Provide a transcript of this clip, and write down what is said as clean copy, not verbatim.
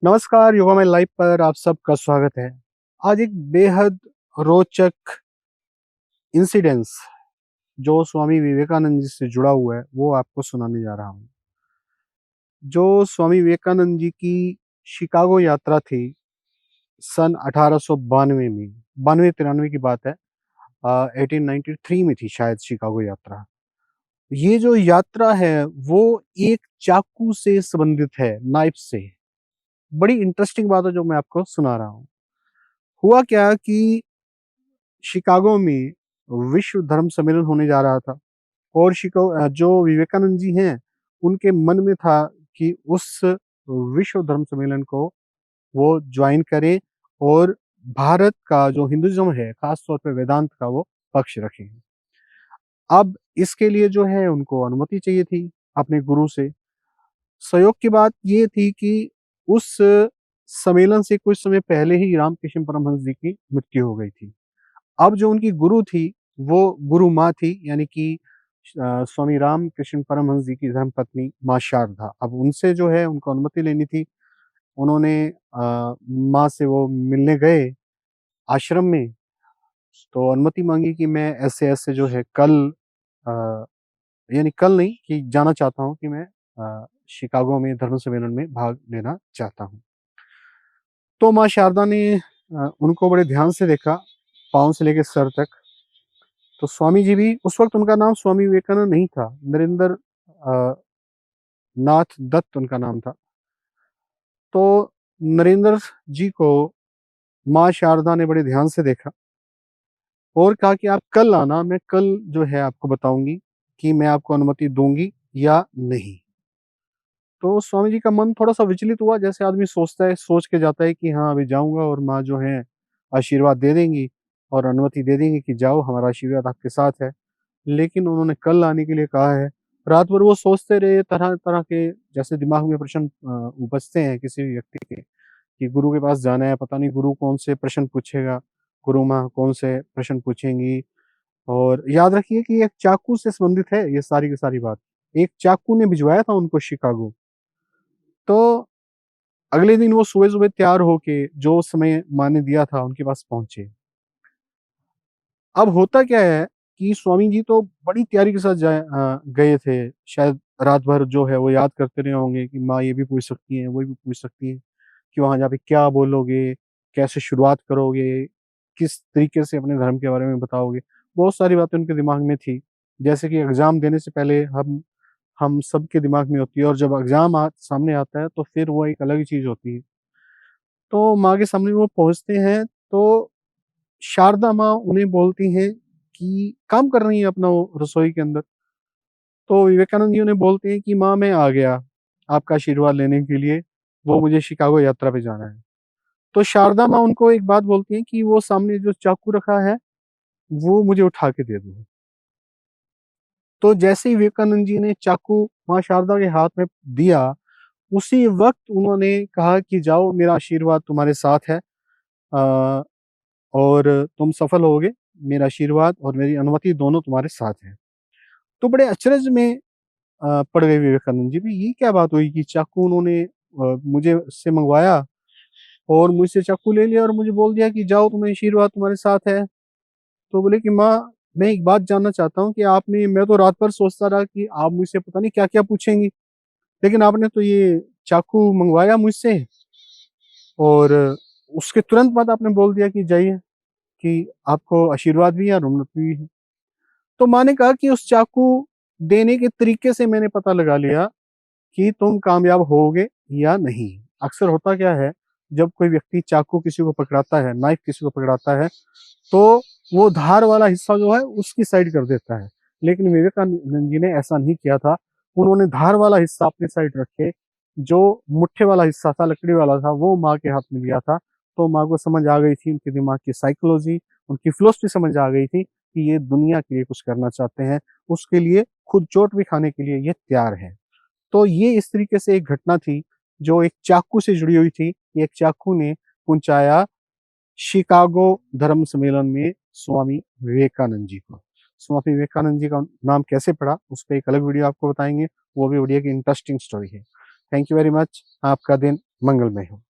नमस्कार, yoga my life पर आप सबका स्वागत है। आज एक बेहद रोचक इंसिडेंस जो स्वामी विवेकानंद जी से जुड़ा हुआ है, वो आपको सुनाने जा रहा हूँ। जो स्वामी विवेकानंद जी की शिकागो यात्रा थी सन 1892 में, 92-93 की बात है। 1893 में थी शायद शिकागो यात्रा। ये जो यात्रा है, वो एक चाकू से संबंधित है, नाइफ से। बड़ी इंटरेस्टिंग बात है जो मैं आपको सुना रहा हूँ। हुआ क्या कि शिकागो में विश्व धर्म सम्मेलन होने जा रहा था और जो विवेकानंद जी हैं, उनके मन में था कि उस विश्व धर्म सम्मेलन को वो जॉइन करें और भारत का जो हिंदुइज़्म है, ख़ास तौर पे वेदांत का वो पक्ष रखें। अब इसके लिए जो है उनको अनुमति चाहिए थी अपने गुरु से। संयोग की बात ये थी कि उस सम्मेलन से कुछ समय पहले ही रामकृष्ण परमहंस जी की मृत्यु हो गई थी। अब जो उनकी गुरु थी, वो गुरु माँ थी, यानी कि स्वामी रामकृष्ण परमहंस जी की धर्मपत्नी माँ शारदा। अब उनसे जो है उनको अनुमति लेनी थी। उन्होंने माँ से वो मिलने गए आश्रम में, तो अनुमति माँगी कि मैं ऐसे-ऐसे जो है कल अ, यानी कल नहीं कि जाना चाहता हूँ कि मैं शिकागो में धर्म सम्मेलन में भाग लेना चाहता हूँ। तो माँ शारदा ने उनको बड़े ध्यान से देखा, पाँव से लेके सर तक। तो स्वामी जी भी, उस वक़्त उनका नाम स्वामी विवेकानंद नहीं था, नरेंद्र अ, नाथ दत्त उनका नाम था। तो नरेंद्र जी को माँ शारदा ने बड़े ध्यान से देखा और कहा कि आप कल आना, मैं कल जो है आपको बताऊँगी कि मैं आपको अनुमति दूँगी या नहीं। तो स्वामी जी का मन थोड़ा-सा विचलित हुआ, जैसे आदमी सोचता है, सोच के जाता है कि हाँ, अभी जाऊँगा और माँ जो है आशीर्वाद दे देंगी और अनुमति दे देंगी कि जाओ, हमारा आशीर्वाद आपके साथ है। लेकिन उन्होंने कल आने के लिए कहा है। रात भर वो सोचते रहे, तरह-तरह के जैसे दिमाग में प्रश्न उपजते हैं किसी भी व्यक्ति के, कि गुरु के पास जाना है, पता नहीं गुरु कौन से प्रश्न पूछेगा, गुरु माँ कौन से प्रश्न पूछेंगी। और याद रखिए कि एक चाकू से संबंधित है ये सारी की सारी बात। एक चाकू ने भिजवाया था उनको शिकागो। तो अगले दिन वो सुबह-सुबह तैयार होके जो समय माँ ने दिया था उनके पास पहुँचे। अब होता क्या है कि स्वामी जी तो बड़ी तैयारी के साथ गए थे। शायद रात भर जो है वो याद करते रहे होंगे कि माँ ये भी पूछ सकती हैं, वो भी पूछ सकती हैं कि वहाँ जाके क्या बोलोगे? कैसे शुरुआत करोगे? किस तरीके से अपने धर्म के बारे में बताओगे? बहुत सारी बातें उनके दिमाग में थी। जैसे कि एग्ज़ाम देने से पहले हम सबके दिमाग में होती है और जब एग्ज़ाम सामने आता है तो फिर वो एक अलग ही चीज़ होती है। तो माँ के सामने वो पहुँचते हैं, तो शारदा माँ उन्हें बोलती हैं कि काम कर रही हैं अपना वो रसोई के अंदर। तो विवेकानंद जी उन्हें बोलते हैं कि माँ मैं आ गया, आपका आशीर्वाद लेने के लिए, वो मुझे शिकागो यात्रा पे जाना है। तो शारदा माँ उनको एक बात बोलती हैं कि वो सामने जो चाकू रखा है, वो मुझे उठा के दे दो। तो जैसे ही विवेकानंद जी ने चाकू माँ शारदा के हाथ में दिया, उसी वक़्त उन्होंने कहा कि जाओ, मेरा आशीर्वाद तुम्हारे साथ है अ, और तुम सफल होगे, मेरा आशीर्वाद और मेरी अनुमति दोनों तुम्हारे साथ है। तो बड़े अचरज में पड़ गए विवेकानंद जी भी, ये क्या बात हुई कि चाकू उन्होंने मुझे से मँगवाया और मुझसे चाकू ले लिया और मुझे बोल दिया कि जाओ, तुम्हें आशीर्वाद तुम्हारे साथ है। तो बोले कि माँ, मैं एक बात जानना चाहता हूँ कि आपने, मैं तो रात भर सोचता रहा कि आप मुझसे पता नहीं क्या-क्या पूछेंगी, लेकिन आपने तो ये चाकू मँगवाया मुझसे और उसके तुरंत बाद आपने बोल दिया कि जाइए, कि आपको आशीर्वाद भी है और उन्नति भी है। तो माँ ने कहा कि उस चाकू देने के तरीके से मैंने पता लगा लिया कि तुम कामयाब होगे या नहीं। अक्सर होता क्या है, जब कोई व्यक्ति चाकू किसी को पकड़ाता है, नाइफ किसी को पकड़ाता है, तो वो धार वाला हिस्सा जो है उसकी साइड कर देता है। लेकिन विवेकानंद जी ने ऐसा नहीं किया था। उन्होंने धार वाला हिस्सा अपनी साइड रख के, जो मुट्ठे वाला हिस्सा था, लकड़ी वाला था, वो माँ के हाथ में दिया था। तो माँ को समझ आ गई थी, उनके दिमाग की साइकोलॉजी, उनकी फिलॉसफी समझ आ गई थी कि ये दुनिया के लिए कुछ करना चाहते हैं, उसके लिए खुद चोट भी खाने के लिए ये तैयार है। तो ये इस तरीके से एक घटना थी, जो एक चाकू से जुड़ी हुई थी। एक चाकू ने पहुँचाया शिकागो धर्म सम्मेलन में स्वामी विवेकानंद जी को। स्वामी विवेकानंद जी का नाम कैसे पड़ा, उस पे एक अलग वीडियो आपको बताएँगे, वो भी बढ़िया की इंटरेस्टिंग स्टोरी है। Thank you very much. आपका दिन मंगलमय हो।